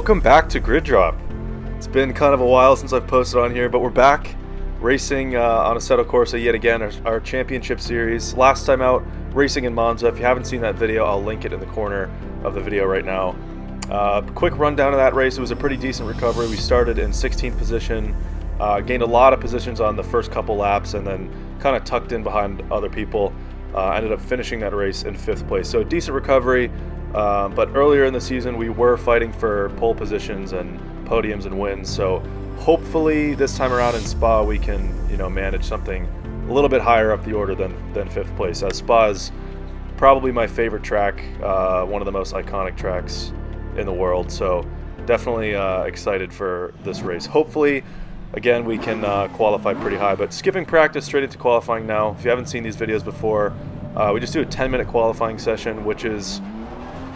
Welcome back to Grid Drop. It's been kind of a while since I've posted on here, but we're back racing on Assetto Corsa yet again, our championship series. Last time out, racing in Monza. If you haven't seen that video, I'll link it in the corner of the video right now. Quick rundown of that race. It was a pretty decent recovery. We started in 16th position, gained a lot of positions on the first couple laps, and then kind of tucked in behind other people. Ended up finishing that race in 5th place. So a decent recovery. But earlier in the season, we were fighting for pole positions and podiums and wins. So hopefully this time around in Spa, we can, manage something a little bit higher up the order than 5th place. Spa is probably my favorite track, one of the most iconic tracks in the world. So definitely excited for this race. Hopefully, again, we can qualify pretty high. But skipping practice straight into qualifying now. If you haven't seen these videos before, we just do a 10-minute qualifying session, which is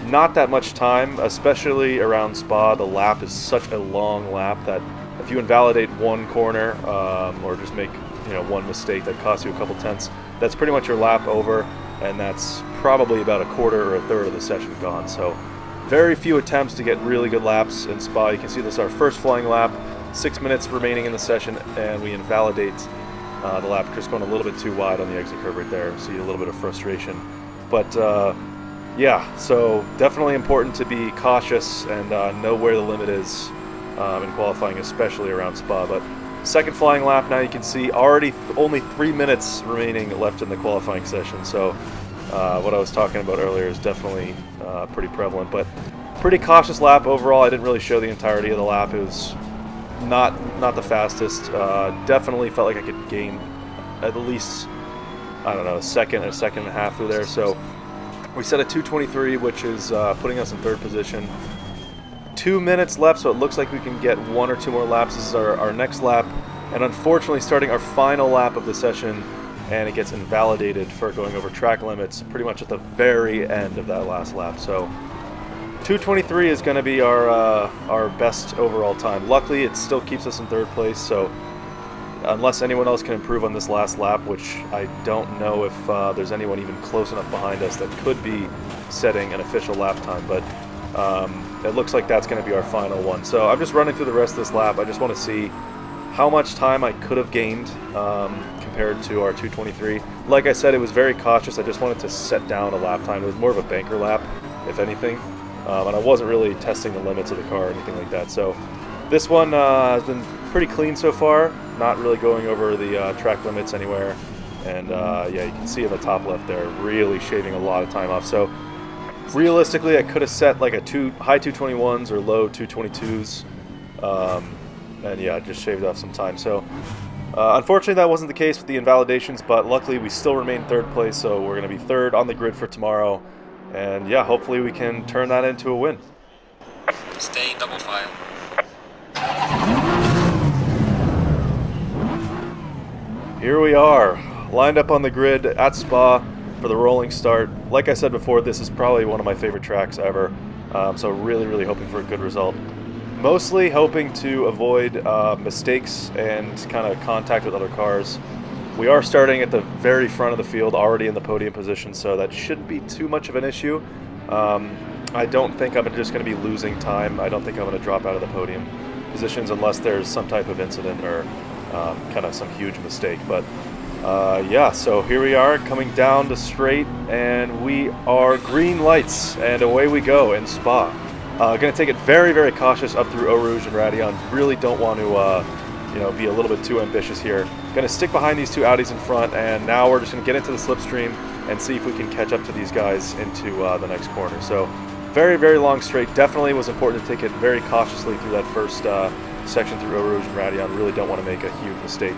not that much time, especially around Spa. The lap is such a long lap that if you invalidate one corner or just make one mistake that costs you a couple tenths, that's pretty much your lap over, and that's probably about a quarter or a third of the session gone. So very few attempts to get really good laps in Spa. You can see this is our first flying lap, 6 minutes remaining in the session, and we invalidate the lap. Just going a little bit too wide on the exit curve right there. See a little bit of frustration, but yeah, so definitely important to be cautious and know where the limit is in qualifying, especially around Spa. But second flying lap now, you can see already only 3 minutes remaining left in the qualifying session. So what I was talking about earlier is definitely pretty prevalent, but pretty cautious lap overall. I didn't really show the entirety of the lap. It was not the fastest. Definitely felt like I could gain at least, I don't know, a second and a half through there. So we set a 2:23, which is putting us in 3rd position. 2 minutes left, so it looks like we can get 1 or 2 more laps. This is our next lap, and unfortunately starting our final lap of the session, and it gets invalidated for going over track limits pretty much at the very end of that last lap. So 2:23 is going to be our best overall time. Luckily, it still keeps us in 3rd place, so unless anyone else can improve on this last lap, which I don't know if there's anyone even close enough behind us that could be setting an official lap time, but it looks like that's going to be our final one. So I'm just running through the rest of this lap. I just want to see how much time I could have gained compared to our 2:23. Like I said, it was very cautious. I just wanted to set down a lap time. It was more of a banker lap, if anything, and I wasn't really testing the limits of the car or anything like that. So this one has been pretty clean so far, not really going over the track limits anywhere, and yeah, you can see in the top left there, really shaving a lot of time off. So realistically, I could have set like a high 221s or low 222s, and yeah, just shaved off some time. So unfortunately, that wasn't the case with the invalidations, but luckily we still remain 3rd place, so we're going to be 3rd on the grid for tomorrow, and yeah, hopefully we can turn that into a win. Stay double file. Here we are, lined up on the grid at Spa for the rolling start. Like I said before, this is probably one of my favorite tracks ever, so really hoping for a good result. Mostly hoping to avoid mistakes and kind of contact with other cars. We are starting at the very front of the field, already in the podium position, so that shouldn't be too much of an issue. I don't think I'm just going to be losing time. I don't think I'm going to drop out of the podium positions unless there's some type of incident or kind of some huge mistake. But yeah, so here we are coming down the straight, and we are green lights, and away we go in Spa. Going to take it very cautious up through Eau Rouge and Raidillon. Really don't want to be a little bit too ambitious here. Going to stick behind these 2 Audis in front, and now we're just going to get into the slipstream and see if we can catch up to these guys into the next corner. So very long straight. Definitely was important to take it very cautiously through that first section through Eau Rouge and Raidillon. Really don't want to make a huge mistake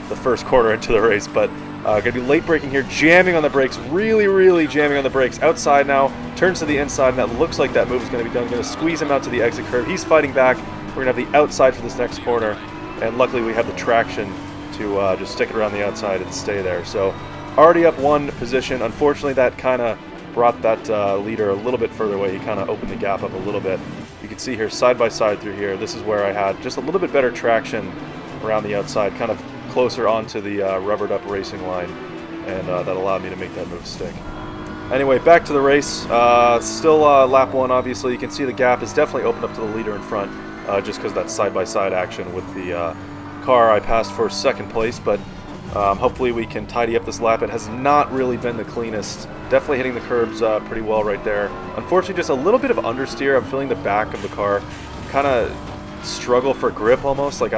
the first corner into the race, but going to be late braking here, jamming on the brakes, really jamming on the brakes. Outside now, turns to the inside, and that looks like that move is going to be done. Going to squeeze him out to the exit curve. He's fighting back. We're going to have the outside for this next corner, and luckily we have the traction to just stick it around the outside and stay there. So already up 1 position. Unfortunately, that kind of brought that leader a little bit further away. He kind of opened the gap up a little bit. You can see here, side by side through here, this is where I had just a little bit better traction around the outside, kind of closer onto the rubbered up racing line, and that allowed me to make that move stick. Anyway, back to the race. Still lap 1, obviously. You can see the gap is definitely opened up to the leader in front, just because of that side-by-side action with the car I passed for 2nd place, but hopefully we can tidy up this lap. It has not really been the cleanest. Definitely hitting the curbs pretty well right there. Unfortunately, just a little bit of understeer. I'm feeling the back of the car kind of struggle for grip almost. Like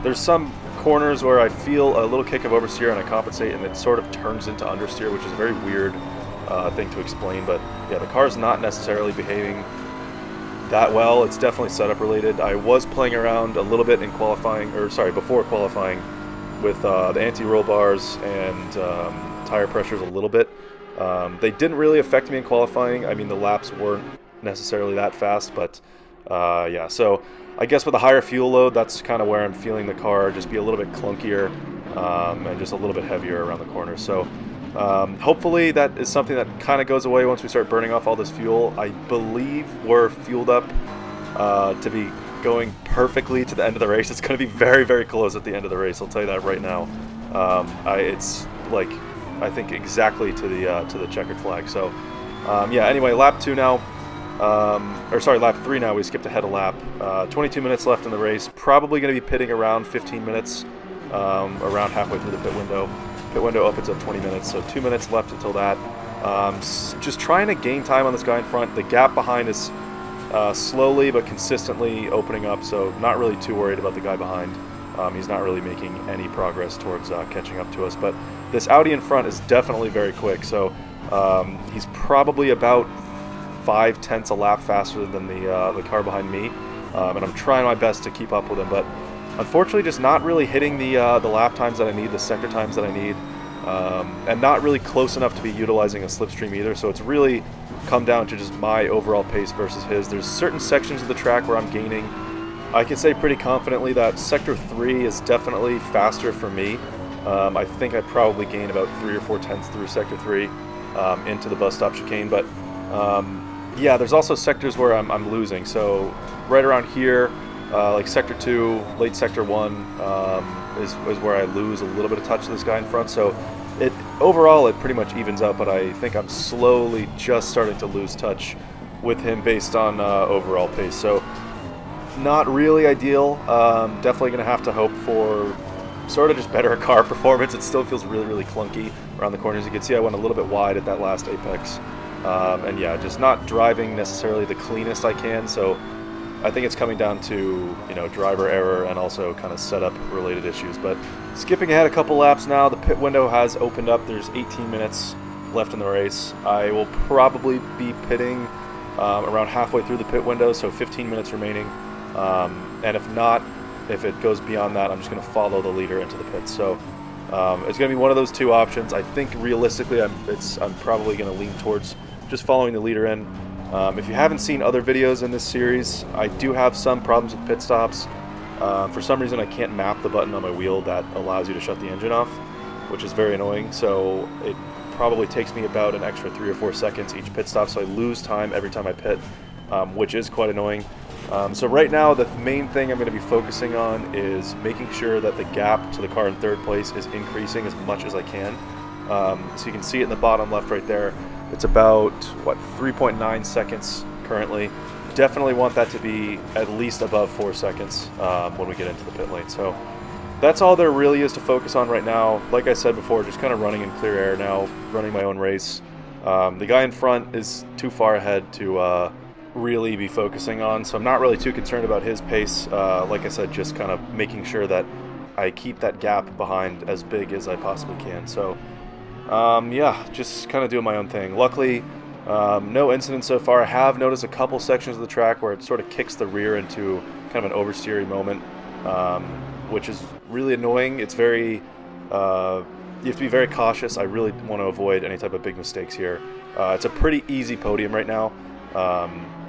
there's some corners where I feel a little kick of oversteer and I compensate, and it sort of turns into understeer, which is a very weird thing to explain. But yeah, the car is not necessarily behaving that well. It's definitely setup related. I was playing around a little bit in qualifying, or sorry, before qualifying, with the anti-roll bars and tire pressures a little bit. They didn't really affect me in qualifying. I mean, the laps weren't necessarily that fast, but yeah, so I guess with a higher fuel load, that's kind of where I'm feeling the car just be a little bit clunkier and just a little bit heavier around the corner. So hopefully that is something that kind of goes away once we start burning off all this fuel. I believe we're fueled up to be going perfectly to the end of the race. It's going to be very, very close at the end of the race. I'll tell you that right now. It's like, I think exactly to the checkered flag. So yeah, anyway, lap 2 now. Or sorry, lap 3 now. We skipped ahead a lap. 22 minutes left in the race. Probably going to be pitting around 15 minutes, around halfway through the pit window. Pit window opens at 20 minutes, so 2 minutes left until that. Just trying to gain time on this guy in front. The gap behind is slowly but consistently opening up, so not really too worried about the guy behind. He's not really making any progress towards catching up to us, but this Audi in front is definitely very quick, so he's probably about 5/10 a lap faster than the car behind me, and I'm trying my best to keep up with him, but unfortunately just not really hitting the lap times that I need, the sector times that I need, and not really close enough to be utilizing a slipstream either, so it's really come down to just my overall pace versus his. There's certain sections of the track where I'm gaining. I can say pretty confidently that Sector 3 is definitely faster for me. I think I probably gained about 3 or 4 tenths through Sector 3 into the bus stop chicane, but yeah, there's also sectors where I'm losing. So right around here, like Sector 2, late Sector 1 is where I lose a little bit of touch to this guy in front. So overall it pretty much evens out, but I think I'm slowly just starting to lose touch with him based on overall pace. So not really ideal. Definitely going to have to hope for sort of just better car performance. It still feels really, really clunky around the corners. You can see I went a little bit wide at that last apex. And yeah, just not driving necessarily the cleanest I can. So I think it's coming down to, you know, driver error and also kind of setup related issues. But skipping ahead a couple laps now, the pit window has opened up. There's 18 minutes left in the race. I will probably be pitting around halfway through the pit window, so 15 minutes remaining. And if not, if it goes beyond that, I'm just going to follow the leader into the pits. So it's going to be one of those two options. I think realistically, I'm probably going to lean towards just following the leader in. If you haven't seen other videos in this series, I do have some problems with pit stops. For some reason, I can't map the button on my wheel that allows you to shut the engine off, which is very annoying. So it probably takes me about an extra 3 or 4 seconds each pit stop, so I lose time every time I pit, which is quite annoying. So right now, the main thing I'm going to be focusing on is making sure that the gap to the car in third place is increasing as much as I can. So you can see it in the bottom left right there. It's about, 3.9 seconds currently. Definitely want that to be at least above 4 seconds when we get into the pit lane. So that's all there really is to focus on right now. Like I said before, just kind of running in clear air now, running my own race. The guy in front is too far ahead to really be focusing on, so I'm not really too concerned about his pace. Like I said, just kind of making sure that I keep that gap behind as big as I possibly can. So yeah, just kind of doing my own thing. Luckily, no incidents so far. I have noticed a couple sections of the track where it sort of kicks the rear into kind of an oversteery moment, which is really annoying. It's very, you have to be very cautious. I really want to avoid any type of big mistakes here. It's a pretty easy podium right now.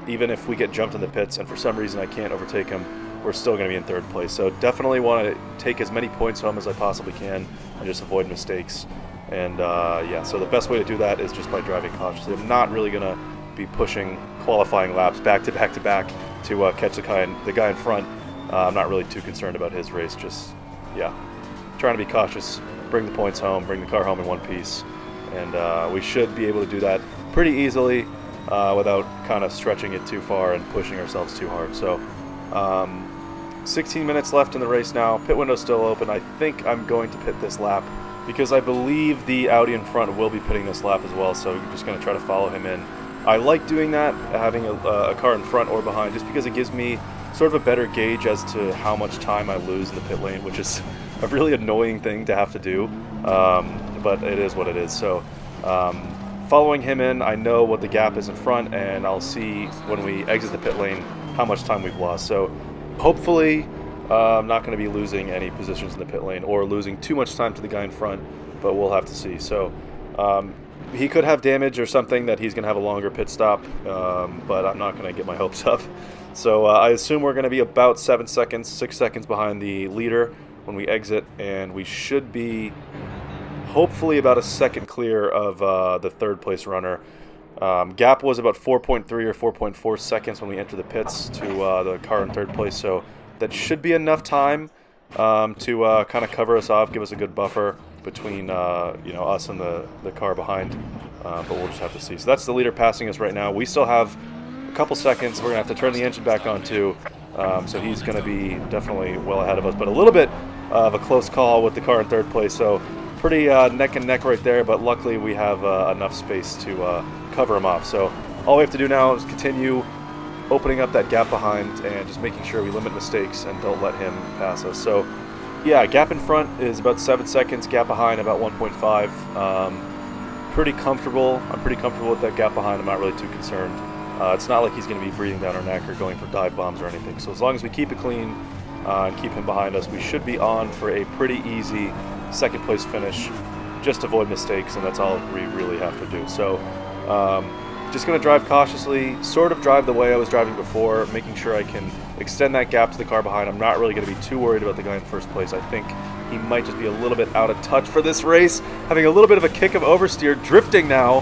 Even if we get jumped in the pits and for some reason I can't overtake him, we're still going to be in third place. So definitely want to take as many points home as I possibly can and just avoid mistakes. And yeah, so the best way to do that is just by driving cautiously. I'm not really going to be pushing qualifying laps back to back to back to catch the guy in front. I'm not really too concerned about his race. Just, yeah, trying to be cautious, bring the points home, bring the car home in one piece, and we should be able to do that pretty easily without kind of stretching it too far and pushing ourselves too hard. So 16 minutes left in the race now. Pit window's still open. I think I'm going to pit this lap because I believe the Audi in front will be pitting this lap as well, so I'm just going to try to follow him in. I like doing that, having a car in front or behind, just because it gives me sort of a better gauge as to how much time I lose in the pit lane, which is a really annoying thing to have to do, but it is what it is. So following him in, I know what the gap is in front, and I'll see when we exit the pit lane how much time we've lost. So hopefully I'm not going to be losing any positions in the pit lane or losing too much time to the guy in front, but we'll have to see. So he could have damage or something that he's going to have a longer pit stop, but I'm not going to get my hopes up. So I assume we're going to be about 6 seconds behind the leader when we exit, and we should be hopefully about a second clear of the third place runner. Gap was about 4.3 or 4.4 seconds when we entered the pits to the car in third place, so that should be enough time to kind of cover us off, give us a good buffer between us and the car behind, but we'll just have to see. So that's the leader passing us right now. We still have a couple seconds. We're going to have to turn the engine back on too, so he's going to be definitely well ahead of us, but a little bit of a close call with the car in third place, so pretty neck and neck right there, but luckily we have enough space to cover him off. So all we have to do now is continue opening up that gap behind and just making sure we limit mistakes and don't let him pass us. So yeah, gap in front is about 7 seconds, gap behind about 1.5. Pretty comfortable. I'm pretty comfortable with that gap behind. I'm not really too concerned. It's not like he's going to be breathing down our neck or going for dive bombs or anything. So as long as we keep it clean and keep him behind us, we should be on for a pretty easy second place finish. Just avoid mistakes, and that's all we really have to do. So just going to drive cautiously, sort of drive the way I was driving before, making sure I can extend that gap to the car behind. I'm not really going to be too worried about the guy in first place. I think he might just be a little bit out of touch for this race, having a little bit of a kick of oversteer, drifting now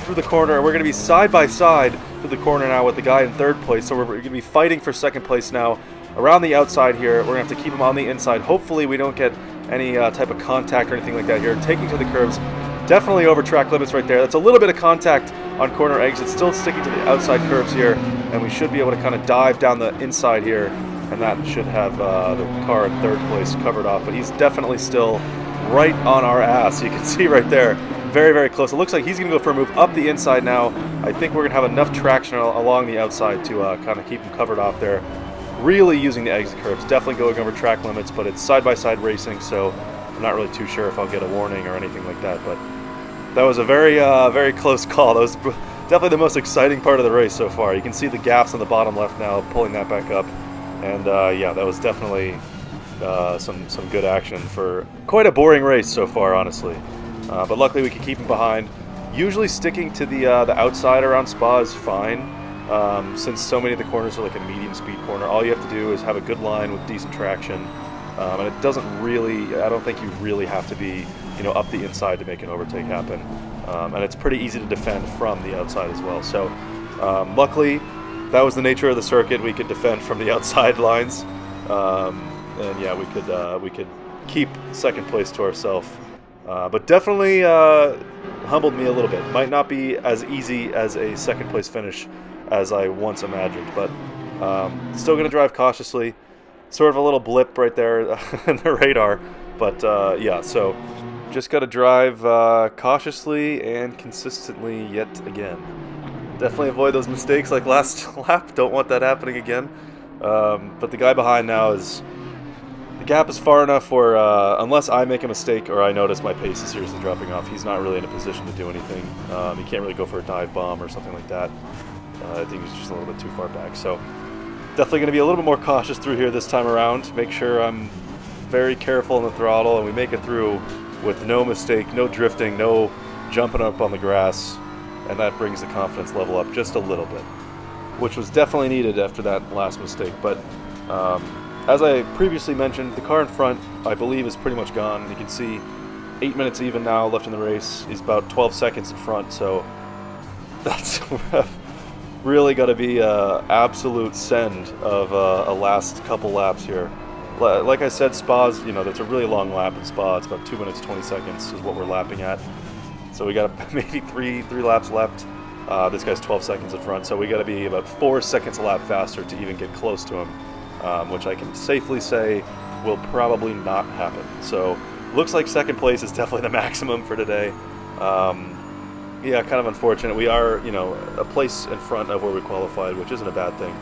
through the corner. We're going to be side by side through the corner now with the guy in third place, so we're going to be fighting for second place now around the outside here. We're going to have to keep him on the inside. Hopefully we don't get any type of contact or anything like that here. Taking to the curbs, definitely over track limits right there. That's a little bit of contact on corner exit, still sticking to the outside curbs here, and we should be able to kind of dive down the inside here, and that should have the car in third place covered off. But he's definitely still right on our ass. You can see right there, very, very close. It looks like he's going to go for a move up the inside now. I think we're going to have enough traction along the outside to kind of keep him covered off there. Really using the exit curbs, definitely going over track limits, but it's side-by-side racing, so I'm not really too sure if I'll get a warning or anything like that. But that was a very, very close call. That was definitely the most exciting part of the race so far. You can see the gaps on the bottom left now, pulling that back up, and yeah, that was definitely some good action for quite a boring race so far, honestly. But luckily we could keep him behind. Usually sticking to the outside around Spa is fine. Since so many of the corners are like a medium speed corner, all you have to do is have a good line with decent traction, and it doesn't really, I don't think you really have to be, up the inside to make an overtake happen, and it's pretty easy to defend from the outside as well. So luckily that was the nature of the circuit. We could defend from the outside lines, and yeah, we could keep second place to ourselves, but definitely humbled me a little bit. Might not be as easy as a second place finish as I once imagined, but still going to drive cautiously. Sort of a little blip right there in the radar, but yeah, so just got to drive cautiously and consistently yet again. Definitely avoid those mistakes like last lap. Don't want that happening again. But the guy behind now is, the gap is far enough where unless I make a mistake or I notice my pace is seriously dropping off, he's not really in a position to do anything. He can't really go for a dive bomb or something like that. I think he's just a little bit too far back. So definitely going to be a little bit more cautious through here this time around. Make sure I'm very careful on the throttle and we make it through with no mistake, no drifting, no jumping up on the grass. And that brings the confidence level up just a little bit, which was definitely needed after that last mistake. But as I previously mentioned, the car in front, I believe, is pretty much gone. You can see 8 minutes even now left in the race. He's about 12 seconds in front, so that's really got to be an absolute send of a last couple laps here. Like I said, Spa's, that's a really long lap in Spa. It's about 2 minutes, 20 seconds is what we're lapping at. So we got maybe three laps left. This guy's 12 seconds in front, so we got to be about 4 seconds a lap faster to even get close to him, which I can safely say will probably not happen. So looks like second place is definitely the maximum for today. Yeah, kind of unfortunate. We are, a place in front of where we qualified, which isn't a bad thing.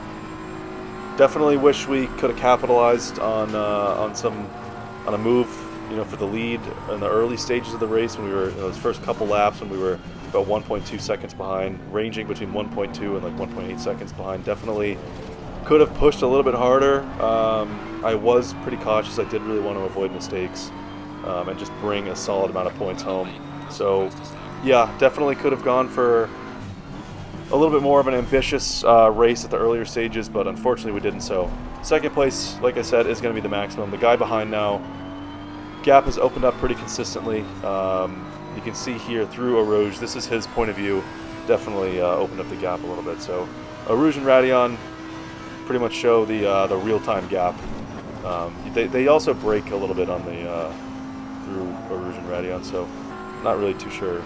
Definitely wish we could have capitalized on a move, for the lead in the early stages of the race when we were those first couple laps when we were about 1.2 seconds behind, ranging between 1.2 and like 1.8 seconds behind. Definitely could have pushed a little bit harder. I was pretty cautious. I did really want to avoid mistakes and just bring a solid amount of points home. So yeah, definitely could have gone for a little bit more of an ambitious race at the earlier stages, but unfortunately we didn't. So second place, like I said, is going to be the maximum. The guy behind now, gap has opened up pretty consistently. You can see here through Eau Rouge, this is his point of view, definitely opened up the gap a little bit. So Eau Rouge and Radeon pretty much show the real-time gap. They also brake a little bit on the through Eau Rouge and Radeon, so not really too sure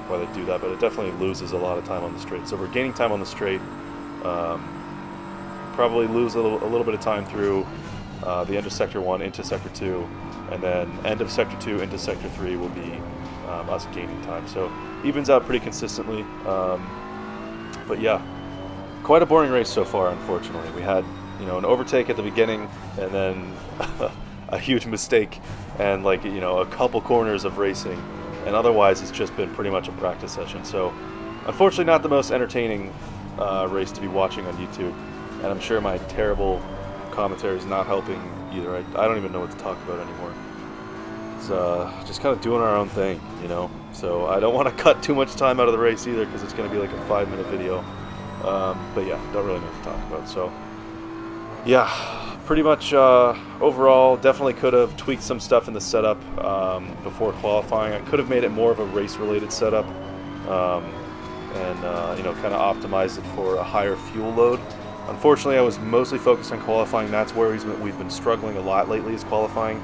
why they do that, but it definitely loses a lot of time on the straight. So we're gaining time on the straight. Probably lose a little bit of time through the end of Sector 1 into Sector 2, and then end of Sector 2 into Sector 3 will be us gaining time. So evens out pretty consistently. But yeah, quite a boring race so far, unfortunately. We had an overtake at the beginning, and then a huge mistake, and a couple corners of racing. And otherwise, it's just been pretty much a practice session. So, unfortunately, not the most entertaining race to be watching on YouTube. And I'm sure my terrible commentary is not helping either. I don't even know what to talk about anymore. It's just kind of doing our own thing, So I don't want to cut too much time out of the race either, because it's going to be like a 5-minute video. But yeah, don't really know what to talk about. So, yeah. Pretty much overall, definitely could have tweaked some stuff in the setup before qualifying. I could have made it more of a race-related setup and kind of optimized it for a higher fuel load. Unfortunately, I was mostly focused on qualifying. That's where we've been struggling a lot lately, is qualifying.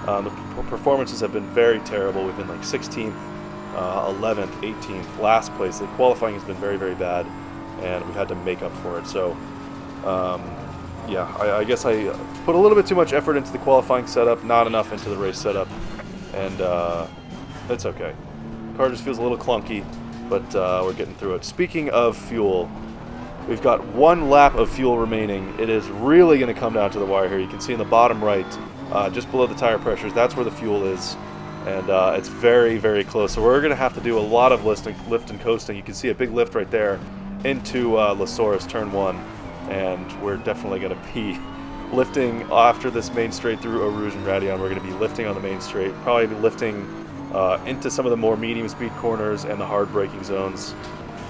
The performances have been very terrible. We've been like 16th, 11th, 18th, last place. The qualifying has been very, very bad, and we've had to make up for it. So yeah, I guess I put a little bit too much effort into the qualifying setup, not enough into the race setup, and it's okay. The car just feels a little clunky, but we're getting through it. Speaking of fuel, we've got 1 lap of fuel remaining. It is really going to come down to the wire here. You can see in the bottom right, just below the tire pressures, that's where the fuel is, and it's very, very close. So we're going to have to do a lot of lift and coasting. You can see a big lift right there into La Source, turn 1. And we're definitely going to be lifting after this main straight through Eau Rouge and Radeon. We're going to be lifting on the main straight, probably be lifting into some of the more medium speed corners and the hard braking zones.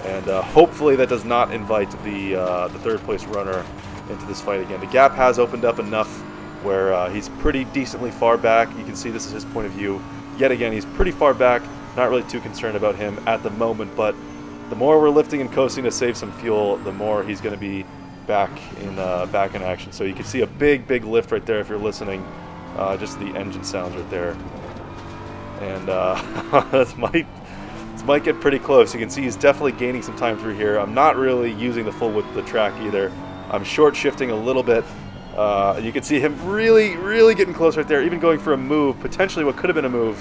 And hopefully that does not invite the third place runner into this fight again. The gap has opened up enough where he's pretty decently far back. You can see this is his point of view. Yet again, he's pretty far back. Not really too concerned about him at the moment, but the more we're lifting and coasting to save some fuel, the more he's going to be back in action. So you can see a big lift right there if you're listening, just the engine sounds right there, and this might get pretty close. You can see he's definitely gaining some time through here. I'm not really using the full width of the track either. I'm short shifting a little bit. You can see him really getting close right there, even going for a move, potentially what could have been a move.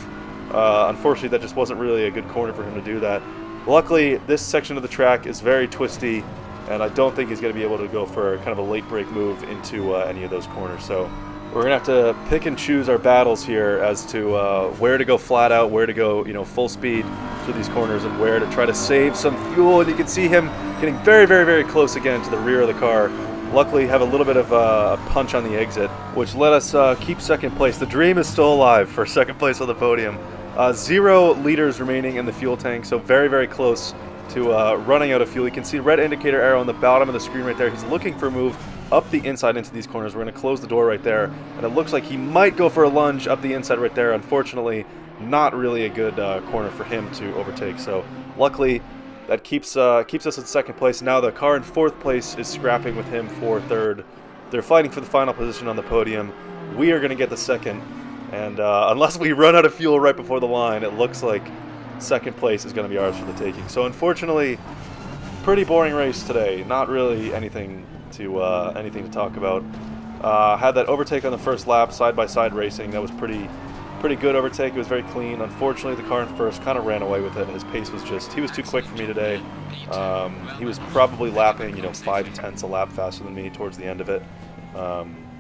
Unfortunately, that just wasn't really a good corner for him to do that. Luckily, this section of the track is very twisty, and I don't think he's going to be able to go for kind of a late break move into any of those corners. So we're going to have to pick and choose our battles here as to where to go flat out, where to go, full speed through these corners, and where to try to save some fuel. And you can see him getting very close again to the rear of the car. Luckily, have a little bit of a punch on the exit, which let us keep second place. The dream is still alive for second place on the podium. 0 liters remaining in the fuel tank, so very close to running out of fuel. You can see red indicator arrow on the bottom of the screen right there. He's looking for a move up the inside into these corners. We're going to close the door right there, and it looks like he might go for a lunge up the inside right there. Unfortunately, not really a good corner for him to overtake. So luckily, that keeps us in second place. Now the car in fourth place is scrapping with him for third. They're fighting for the final position on the podium. We are going to get the second, and unless we run out of fuel right before the line, it looks like second place is going to be ours for the taking. So unfortunately, pretty boring race today. Not really anything to talk about. Had that overtake on the first lap, side-by-side racing. That was pretty good overtake. It was very clean. Unfortunately, the car in first kind of ran away with it. His pace was he was too quick for me today. He was probably lapping, 5/10 a lap faster than me towards the end of it.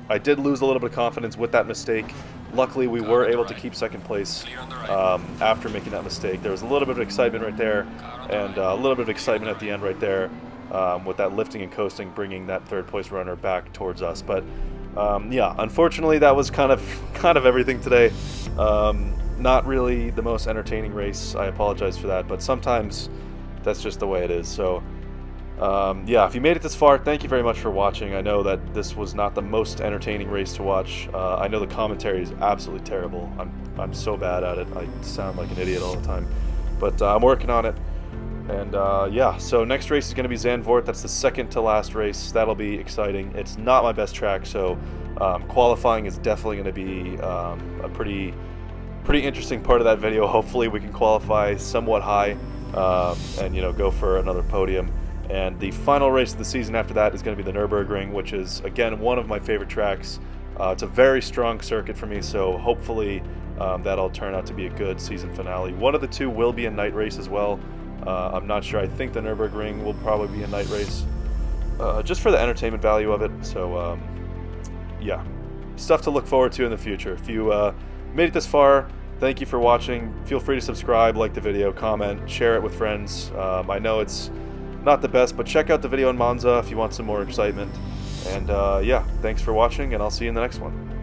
I did lose a little bit of confidence with that mistake. Luckily, we were able to keep second place after making that mistake. There was a little bit of excitement right there, and a little bit of excitement at the end right there with that lifting and coasting, bringing that third place runner back towards us. But yeah, unfortunately, that was kind of everything today. Not really the most entertaining race. I apologize for that, but sometimes that's just the way it is. So yeah, if you made it this far, thank you very much for watching. I know that this was not the most entertaining race to watch. I know the commentary is absolutely terrible. I'm so bad at it. I sound like an idiot all the time, but I'm working on it. And yeah, so next race is going to be Zandvoort. That's the second to last race. That'll be exciting. It's not my best track, so qualifying is definitely going to be a pretty interesting part of that video. Hopefully we can qualify somewhat high and go for another podium. And the final race of the season after that is going to be the Nürburgring, which is, again, one of my favorite tracks. It's a very strong circuit for me, so hopefully that'll turn out to be a good season finale. One of the two will be a night race as well. I'm not sure. I think the Nürburgring will probably be a night race, just for the entertainment value of it. So, yeah, stuff to look forward to in the future. If you made it this far, thank you for watching. Feel free to subscribe, like the video, comment, share it with friends. I know it's not the best, but check out the video on Monza if you want some more excitement. And yeah, thanks for watching, and I'll see you in the next one.